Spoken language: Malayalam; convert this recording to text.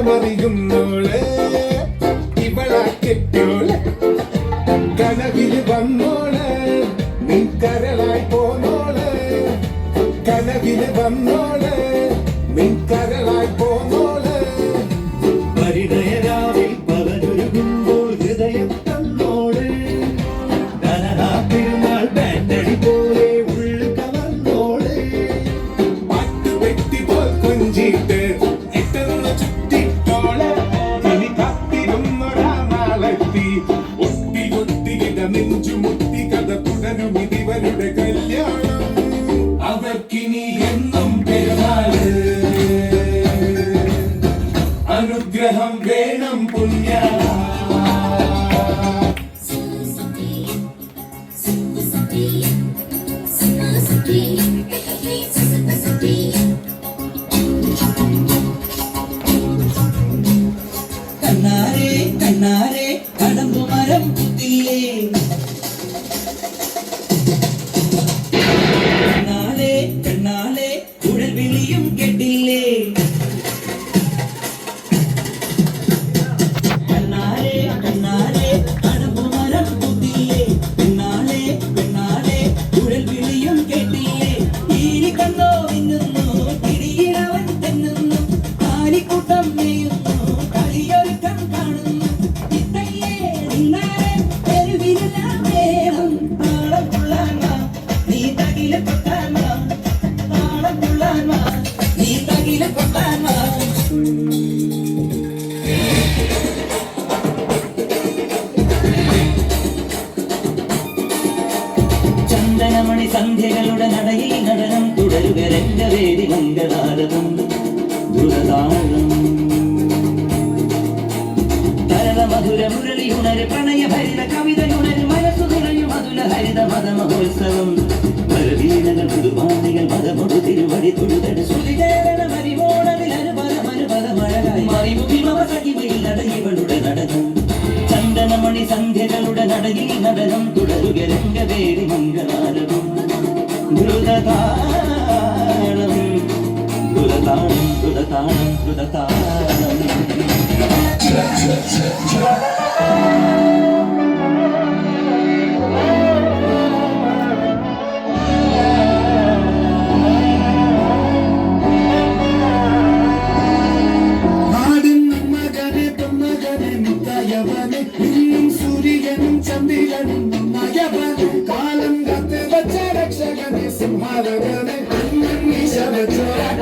മറിയുന്നോള് ഇവളാ കെട്ടോള് കനവില് വന്നോള് നീ കരളായി പോന്നോള് കനവില് വന്നോള് നീ കരളായി പോന്നോള് പരിണയരാവിൽ പവനൊരുകുമ്പോൾ ഹൃദയം തന്നോള് കനഹാ പെരുന്നാൾ ബാൻഡടി പോലെ ഉള്ളു കവർന്നോള് പാട്ട് വെട്ടി പോൽ കൊഞ്ചിട്ട് എട്ടെന്ന് ചുറ്റിട്ടോള് ഇനി കാത്തിരുന്നൊരാ നാളെത്തി ഒട്ടി ഒട്ടിയിട നെഞ്ചുമുട്ടി കഥ തുടരും ഇതിവരുടെ കല്യാണം അവർക്കിനി എന്നും പെരുന്നാള് അനുഗ്രഹം വേണം പുണ്യ കണ്ണാരെ കണ്ണാരെ കടമ്പുമരം കുത്തില്ലേ കണ്ണാലെ കണ്ണാലെ കുഴൽ വിളിയും കേട്ടില്ലേ കണ്ണാരെ കണ്ണാരെ കടമ്പുമരം കുത്തില്ലേ പെണ്ണാലെ പെണ്ണാലെ കുഴൽ വിളിയും കേട്ടില്ലേ ഈരി കണ്ടോ മിന്നുന്നു കിടിയിലവൻ തെന്നുന്നു ആലിക്കൂട്ടം മേയുന്നു കളിയൊരുക്കം കാണുന്നു ഇത്തയ്യേ നിന്നാരെ തെരുവിലെല്ലാം വേണം താളം കൊള്ളാൻ വാ നീ തകില് കൊട്ടാൻ വാ താളം കൊള്ളാൻ വാ നീ തകില് കൊട്ടാൻ വാ ചന്ദനമണി സന്ധ്യകളുടെ നടയിൽ നടനം തുടരുക രംഗവേദി മംഗളാരവം ദുരതാളം തരള മധുര മുരളി ഉണര് പ്രണയ ഭരിത കവിത ഉണര് മനസ്സു നിറയും മധുര ഹരിത മത മഹോത്സവം പരവീനകൾ പുതുപാണികൾ മതമൊടു തിരുവടി തൊഴുതട് ശ്രുതികേരള മരിമോണതിൽ അനുപല മഴകായി മറിമുഖിമവ സഖിമയിൽ നടയിവളുടെ നടനം ചന്ദനമണി സന്ധ്യകളുടെ നടയിൽ നടനം തുടരുക രംഗവേദി മംഗളാരവം ദ്രുതതാളം ദ്രുതതാളം ദ്രുതതാളം ദ്രുതതാളം നാടിനും മകനെ പൊന്മകനെ മുത്തയവനെ ഇന്നും സൂര്യനും ചന്ദ്രനും നയവനെ കാലം കത്ത് വച്ച രക്ഷകനെ സിംഹാരകനെ ചോരാട്ട